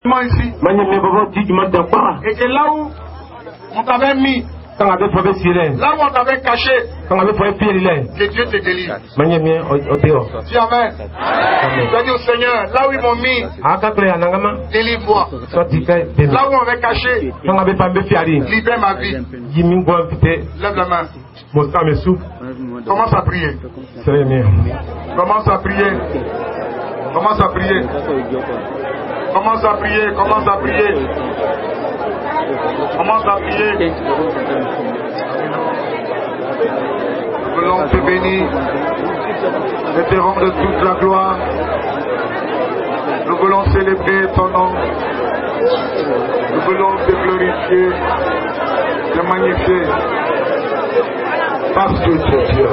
Ici. Et que là où on t'avait mis, là où on t'avait caché, que Dieu te délivre. Dis amen. Tu as dit au Seigneur, là où ils m'ont mis, délivre-moi. Là où on m'avait caché, libère ma vie. Lève la main. Commence à prier. Commence à prier. Commence à prier. Commence à prier. Commence à prier. Commence à prier. Nous voulons te bénir et te rendre toute la gloire. Nous voulons célébrer ton nom. Nous voulons te glorifier, te magnifier. Parce que tu es Dieu.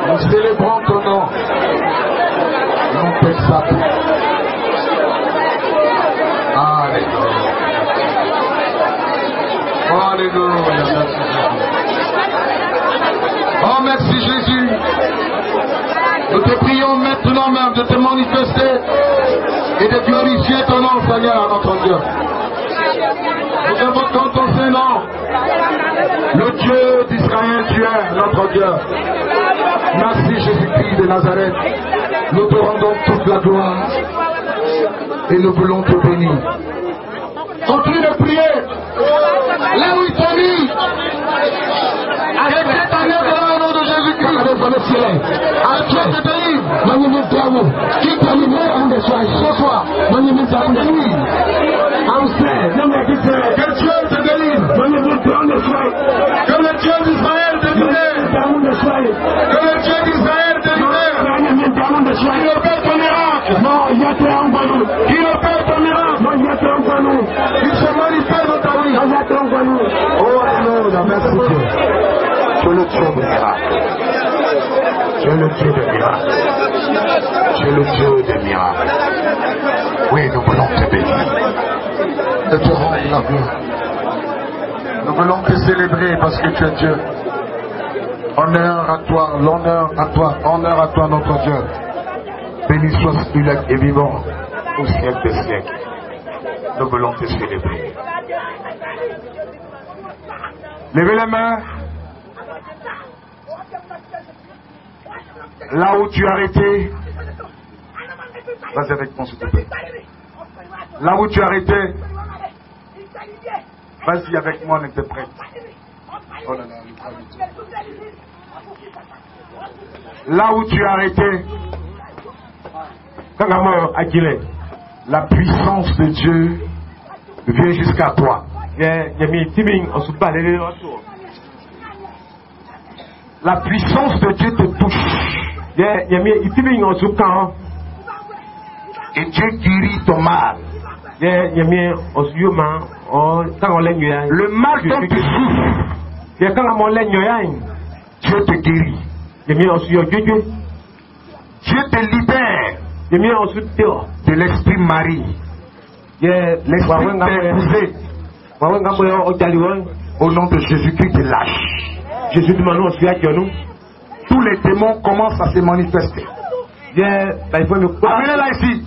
Nous célébrons ton nom. Nous t'exaltons. Alléluia. Alléluia. Oh, merci Jésus. Nous te prions maintenant même de te manifester et de glorifier ton nom, Seigneur, notre Dieu. Nous invoquons ton Saint-Nom, le Dieu d'Israël, tu es notre Dieu. Merci Jésus-Christ de Nazareth. Nous te rendons toute la gloire et nous voulons te bénir. Continue de prier. Là où ils t'ont mis, avec cette année au nom de Jésus-Christ, à Dieu te délivre. Qui t'a livré ce soir? Que Dieu te délivre. Que le Dieu d'Israël te libère. Que le Dieu d'Israël te libère. Qu'il opère ton miracle. Qu'il opère ton miracle. Qu'il se manifeste dans ta vie. Oh, Alléluia, merci Dieu. Tu es le Dieu de miracles. Tu es le Dieu de miracles. Tu es le Dieu des miracles. Oui, nous voulons te bénir. De te rendre la gloire. Nous voulons te célébrer parce que tu es Dieu. Honneur à toi, l'honneur à toi, honneur à toi notre Dieu. Béni sois-tu et vivant au siècle des siècles. Nous voulons te célébrer. Levez les mains. Là où tu as arrêté. Vas-y avec moi s'il te plaît. Là où tu as arrêté. Vas-y avec moi, on était prêt. Oh là là, là où tu as arrêté. La puissance de Dieu vient jusqu'à toi. La puissance de Dieu te touche. Et Dieu guérit ton mal. Le mal dont tu souffres, Dieu te guérit. Dieu te libère de l'esprit Marie. L'esprit t'est épousé. Au nom de Jésus-Christ, te lâche. Tous les démons commencent à se manifester. Amenez-la ici.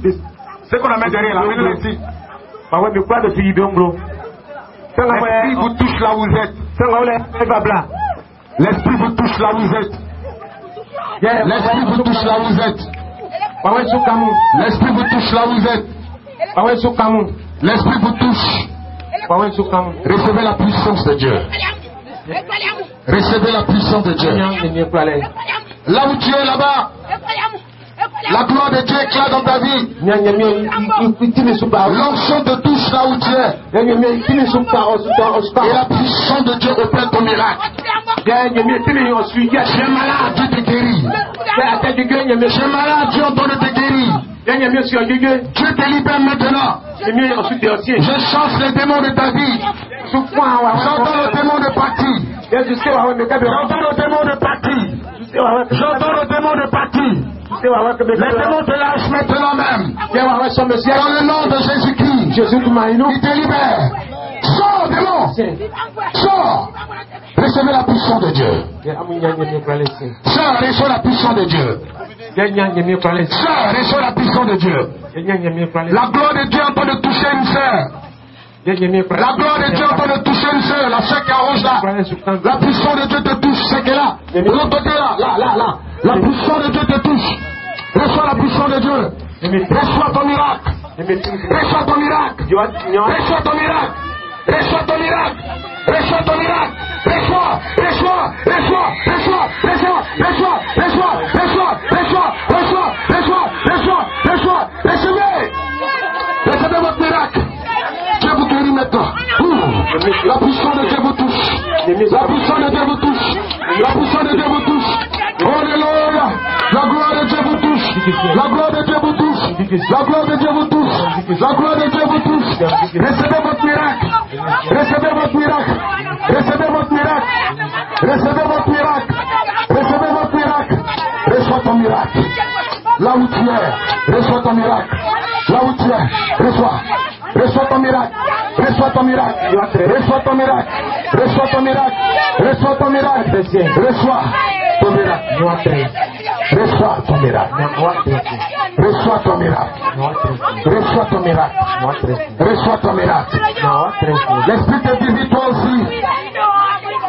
C'est qu'on amène derrière là. Amenez-la ici. L'esprit vous touche là où vous êtes. L'esprit vous touche là où vous êtes. L'esprit vous touche là où vous êtes. L'esprit vous touche là où vous êtes. L'esprit vous touche. Recevez la puissance de Dieu. Recevez la puissance de Dieu. Là où tu es là-bas, la gloire de Dieu éclate dans ta vie. L'onction te touche là où tu es. Et la puissance de Dieu opère ton miracle. Tu es malade, Dieu te guérit. Tu es malade, Dieu entend te guérir. Dieu te libère maintenant. Je chasse les démons de ta vie. J'entends le démon de partir. J'entends le démon de partir. J'entends le démon de partir. Les démons te lâchent maintenant même. Dans le nom de Jésus-Christ, il te libère. Sors, démon. Sors. Recevez la puissance de Dieu. Sors, recevez la puissance de Dieu. Sœur, reçois la puissance de Dieu. La gloire de Dieu est en train de toucher une sœur. La gloire de Dieu est en train de toucher une sœur. La sœur qui arrange là. La puissance de Dieu te touche. C'est qu'elle là. De l'autre côté là. La puissance de Dieu te touche. Reçois la puissance de Dieu. Reçois ton miracle. Reçois ton miracle. Reçois ton miracle. Reçois ton miracle. Reçois ton miracle. Reçois. Recevez votre miracle. Dieu vous guérit maintenant. La puissance de Dieu vous touche. La puissance de Dieu vous touche. La puissance de Dieu vous touche. Alléluia. La gloire de Dieu vous touche. La gloire de Dieu vous touche. La gloire de Dieu vous touche. La gloire de Dieu vous touche. Recevez votre miracle. Recevez votre miracle. Recevez votre miracle. Recevez votre miracle. Recevez votre miracle. Reçois ton miracle. Là où tu es, reçois ton miracle. Là où tu es, reçois. Reçois ton miracle. Reçois ton miracle. Reçois ton miracle. Reçois ton miracle. Reçois ton miracle. Reçois ton miracle. Reçois ton miracle. Reçois ton miracle. Reçois ton miracle. Reçois ton miracle. L'Esprit te visite toi aussi.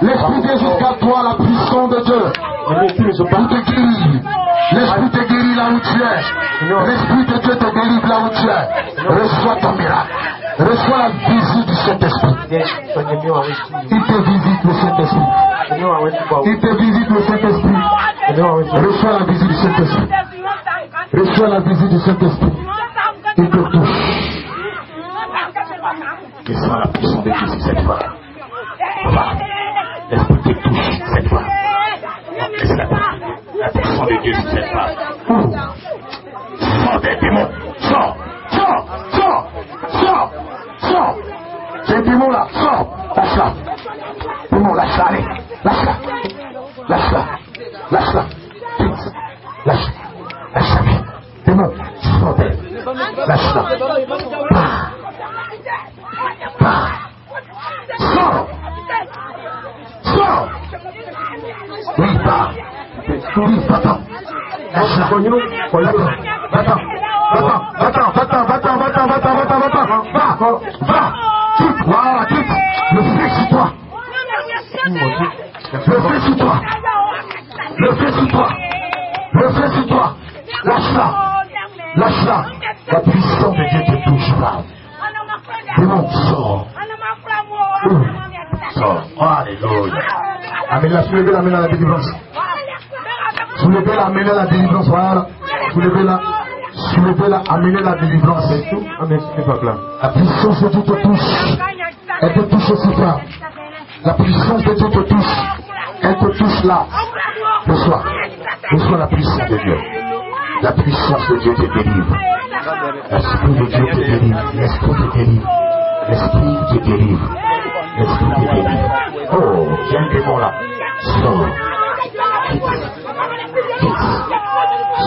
L'Esprit vient jusqu'à toi, la puissance de Dieu. Pour te guérir. L'Esprit te guérit là où tu es. L'Esprit de Dieu te guérit là où tu es. Reçois ton miracle. Reçois la visite du Saint-Esprit. Il te visite le Saint-Esprit. Il te visite le Saint-Esprit. Reçois la visite du Saint-Esprit. Reçois la visite du Saint-Esprit. Il te touche. Reçois la puissance de Dieu cette fois. L'Esprit te touche cette fois. La puissance de Dieu cette fois. Sors des démons. Sors. Ces démons là, sors. Lâche-la. Démon, lâche-la, allez. Lâche-la. Lâche-la. Démon, sors d'elle. Lâche-la. Sors. Oui, va. Va-t'en. Lâche-la. Va. Voilà, quitte. Le feu sur toi. Le feu sur toi. Lâche-la. La puissance de Dieu te touche là. Démon, sors. Alléluia. Amenez-la, soulevez-la, amenez-la à la délivrance. Soulevez-la, amenez-la à la délivrance. Voilà. Soulevez-la, amenez-la à la délivrance. C'est tout. La puissance de Dieu te touche. Elle te touche aussi fort. La puissance de Dieu te touche. Elle te touche là. Reçois la puissance de Dieu. La puissance de Dieu te délivre. L'Esprit de Dieu te délivre. L'Esprit te délivre. Oh, il y a un démon là.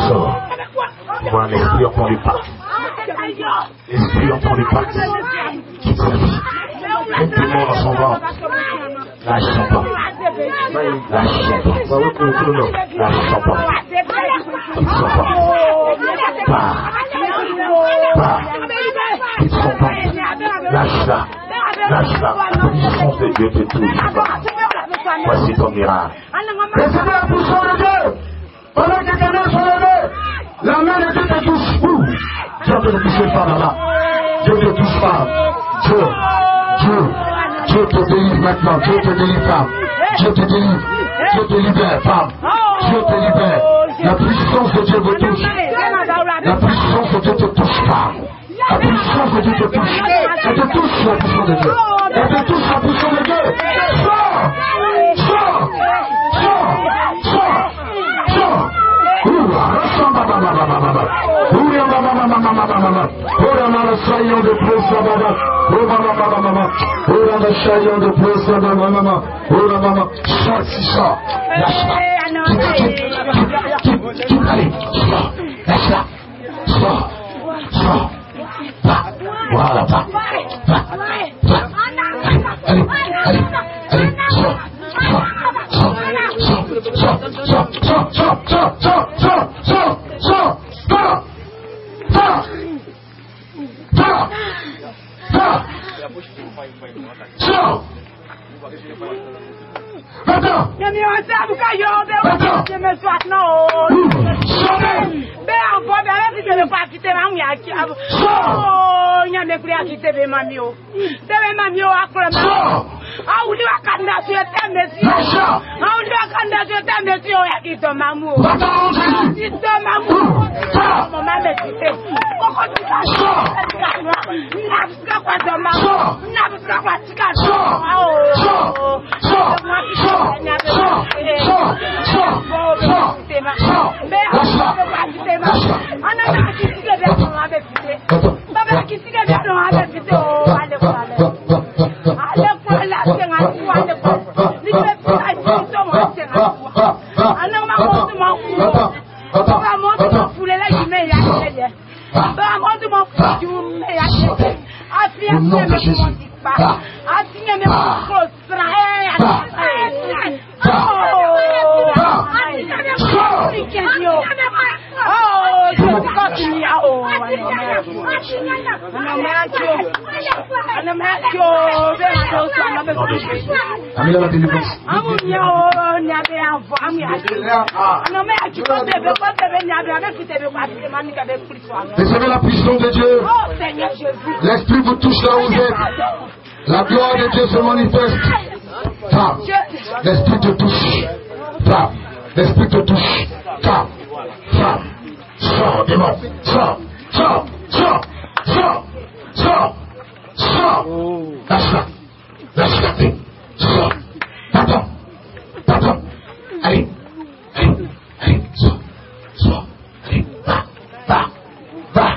Sors. Voilà, l'Esprit entend du pas. Quitte sa vie. Un démon dans son ventre. Lâche son pas. Quitte son pas. Quitte son pas. Lâche-la. La puissance de Dieu te touche. Voici ton miracle. Recevez la puissance de Dieu. Pendant que quelqu'un se lève, la main de Dieu te touche. Dieu te touche pas là-bas. Dieu te touche pas. Dieu te délivre maintenant. Dieu te délivre, femme. Dieu te délivre. Dieu te libère, femme. Dieu te libère. La puissance de Dieu vous touche. La puissance de Dieu te touche, femme. La puissance de Dieu te touche. Elle te touche la puissance de Dieu. Elle te touche la puissance de Dieu. Sors. Voilà, va. Allez, sors. Sors. Va-t'en. Recevez la puissance de Dieu. L'Esprit vous touche là où vous êtes. La gloire de Dieu se manifeste. Frappe. L'Esprit te touche. Frappe. L'Esprit te touche. Frappe. Frappe. Sors, démon. Sors. Sors. Sors. Sors. Sors. Sors. Lâche-la. Lâche-la. Sors. Attends. Attends. Allez. Allez. Allez. Sors. Sors. Allez. Va. Va. Va.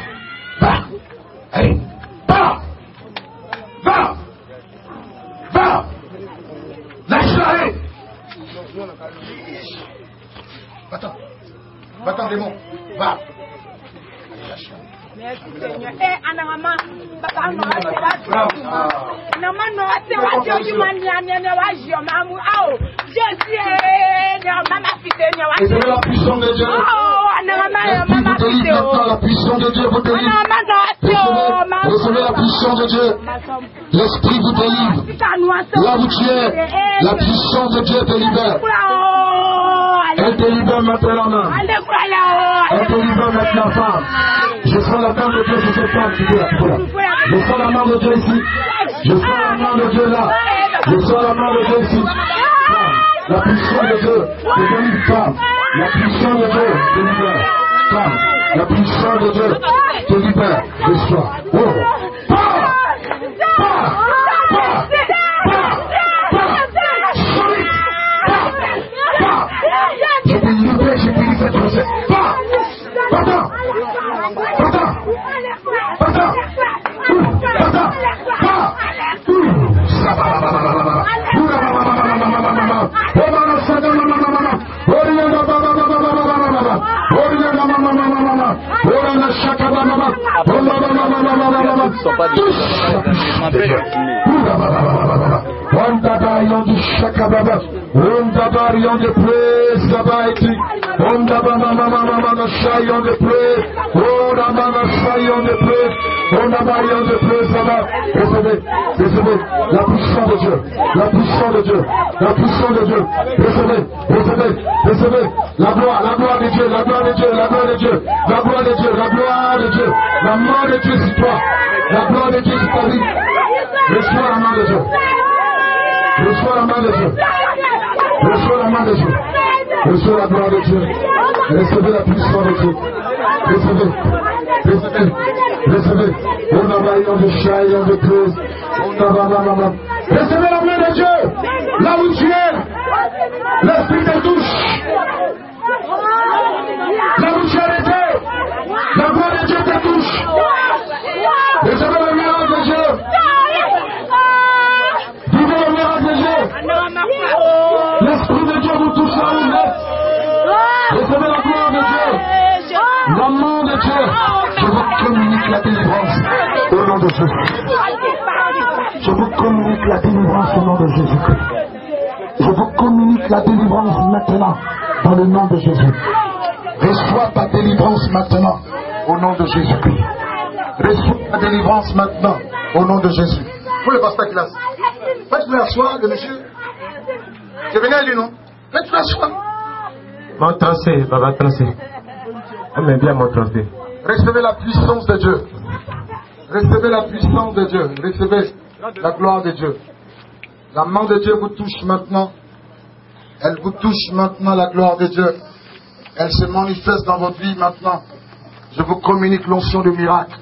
Va. Allez. Va. Va. Va. Lâche-la. Allez. Va-t'en. Va-t'en, démon. Va. Merci Seigneur. Et anama papa no ate recevez la puissance de Dieu. La puissance de Dieu vous délivre. Recevez la puissance de Dieu. L'Esprit vous délivre. Là où tu es, la puissance de Dieu te libère. Elle te libère maintenant. Elle te libère maintenant, femme. Je sens la main de Dieu sur cette femme. Je sens la main de Dieu ici. Je sens la main de Dieu là. Je sens la main de Dieu ici. La puissance de Dieu te délivre, femme. La puissance de Dieu te libère. Femme. La puissance de Dieu te libère. Reçois. Oh. Je peux libérer, je peux libérer cette recette. Va-t'en. Va-t'en. Va-t'en. Va-t'en. Recevez la puissance de Dieu, la puissance de Dieu, la puissance de Dieu. Recevez la gloire de Dieu, la gloire de Dieu, la gloire de Dieu, la gloire de Dieu, la gloire de Dieu, la main de Dieu sur toi, la gloire de Dieu sur ta vie. Reçois la main de Dieu. Reçois la main de Dieu. Reçois la main de Dieu. Reçois la gloire de Dieu. Recevez la puissance de Dieu. Recevez. On a vaillant de chat et de cause. Recevez la main de Dieu. Là où tu es. L'Esprit te touche. Là où tu es été. La gloire de Dieu te touche. Recevez le miracle de Dieu. Vivez le miracle de Dieu. L'Esprit de Dieu vous touche là où vous êtes. Recevez la gloire de Dieu. La main de Dieu. Je vous communique la délivrance au nom de Jésus. Je vous communique la délivrance au nom de Jésus-Christ. Je vous communique la délivrance maintenant dans le nom de Jésus. Reçois ta délivrance maintenant au nom de Jésus-Christ. Reçois ta délivrance maintenant au nom de Jésus. Pour le pasteur Kilas. Faites-le asseoir, le monsieur. C'est venu à lui, non? Faites-le asseoir. Mon trophée, Baba trophée. On aime bien mon trophée. Recevez la puissance de Dieu. Recevez la puissance de Dieu. Recevez la gloire de Dieu. La main de Dieu vous touche maintenant. Elle vous touche maintenant, la gloire de Dieu. Elle se manifeste dans votre vie maintenant. Je vous communique l'onction de miracle.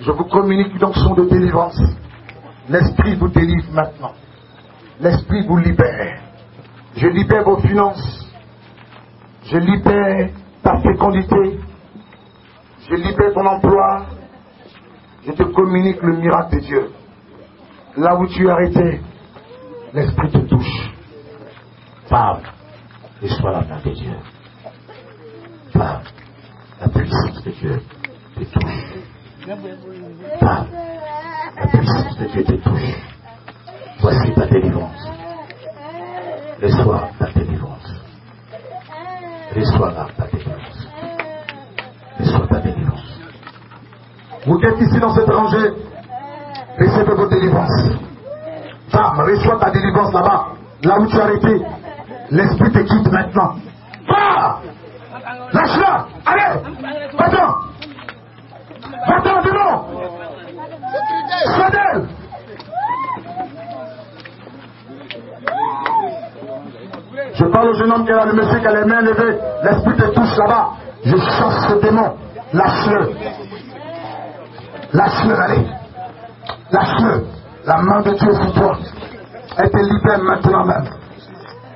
Je vous communique l'onction de délivrance. L'Esprit vous délivre maintenant. L'Esprit vous libère. Je libère vos finances. Je libère ta fécondité. Je libère ton emploi. Je te communique le miracle de Dieu. Là où tu es arrêté, l'Esprit te touche. Parle et sois la main de Dieu. Parle, la puissance de Dieu te touche. Parle, la puissance de Dieu te touche. Voici ta délivrance. Reçois ta délivrance. Reçois ta délivrance. Reçois ta délivrance. Vous êtes ici dans cet rangée. Recevez votre délivrance. Femme, reçois ta délivrance là-bas. Là où tu as arrêté. L'esprit te quitte maintenant. Va! Lâche-la! Allez! Va-t'en! Va-t'en, dis-moi! Sois d'elle! Je parle au jeune homme qui a le monsieur qui a les mains levées. L'esprit te touche là-bas. Je chasse ce démon. Lâche-le. Lâche-le, allez. Lâche-le. La main de Dieu sur toi. Elle te libère maintenant même.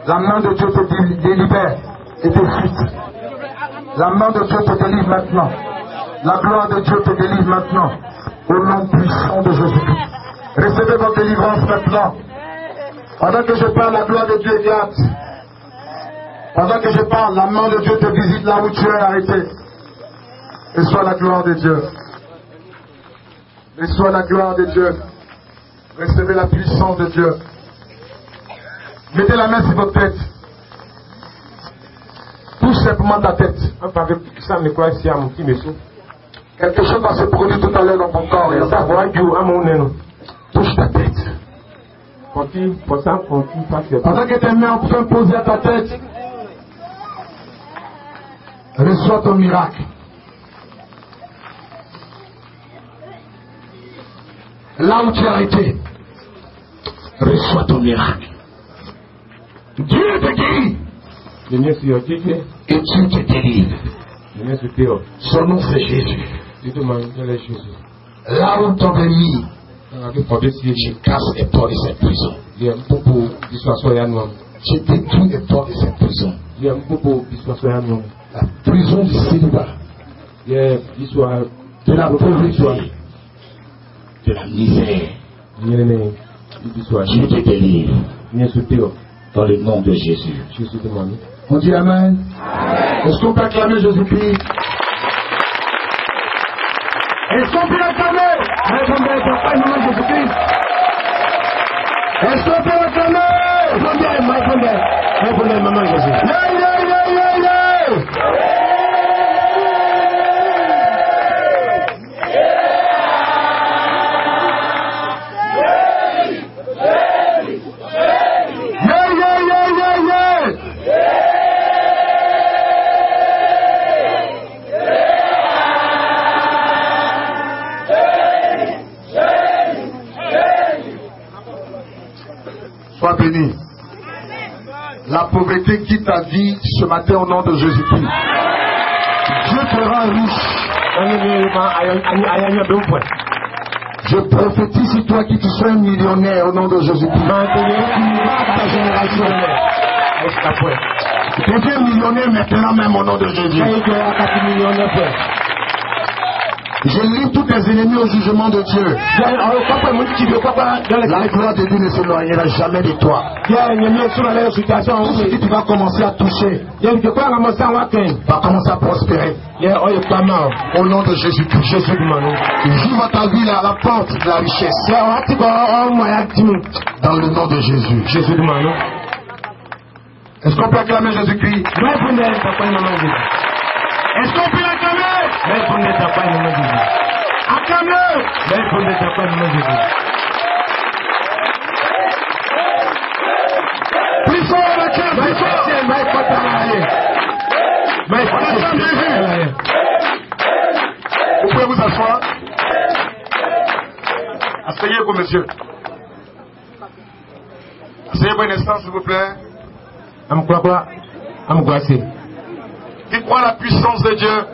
La main de Dieu te délibère et te fuite. La main de Dieu te délivre maintenant. La gloire de Dieu te délivre maintenant. Au nom puissant de Jésus-Christ. Recevez votre délivrance maintenant. Pendant que je parle, la gloire de Dieu éclate. Pendant que je parle, la main de Dieu te visite là où tu es arrêté. Et soit la gloire de Dieu. Et soit la gloire de Dieu. Recevez la puissance de Dieu. Mettez la main sur votre tête. Touche simplement ta tête. Ça me croit ici à mon petit monsieur. Quelque chose va se produire tout à l'heure dans ton corps. Ça va du à mon nez. Touche ta tête. Pendant que tes mains sont posées à ta tête, reçois ton miracle. Là où tu es arrêté, reçois ton miracle. Dieu te guérit. Et Dieu te délivre. Son nom c'est Jésus. Là où ton ennemi, je casse les portes de cette prison. Je détruis les portes de cette prison. La prison du célibat. De la pauvreté. De la misère. Dieu te délivre. Dans le nom de Jésus. On dit Amen. Est-ce qu'on peut acclamer Jésus-Christ? Est-ce qu'on peut l'acclamer? Répondez, papa, le nom de Jésus-Christ. Est-ce qu'on peut l'acclamer? Répondez, maman Jésus. Sois béni. La pauvreté quitte ta vie ce matin au nom de Jésus-Christ. Dieu te rend riche. Je prophétise sur toi qui tu sois un millionnaire au nom de Jésus-Christ. Ta génération. Deviens millionnaire maintenant même au nom de Jésus. Je livre tous tes ennemis au jugement de Dieu. La gloire de Dieu ne s'éloignera jamais de toi. Tout ce que tu vas commencer à toucher va commencer à prospérer. Au nom de Jésus-Christ. J'ouvre ta vie à la porte de la richesse. Dans le nom de Jésus. Est-ce qu'on peut acclamer Jésus-Christ? Est-ce qu'on peut l'acclamer? Acclame-le! vous asseoir. Asseyez-vous, monsieur. Asseyez-vous un instant, s'il vous plaît. Qui croit la puissance de Dieu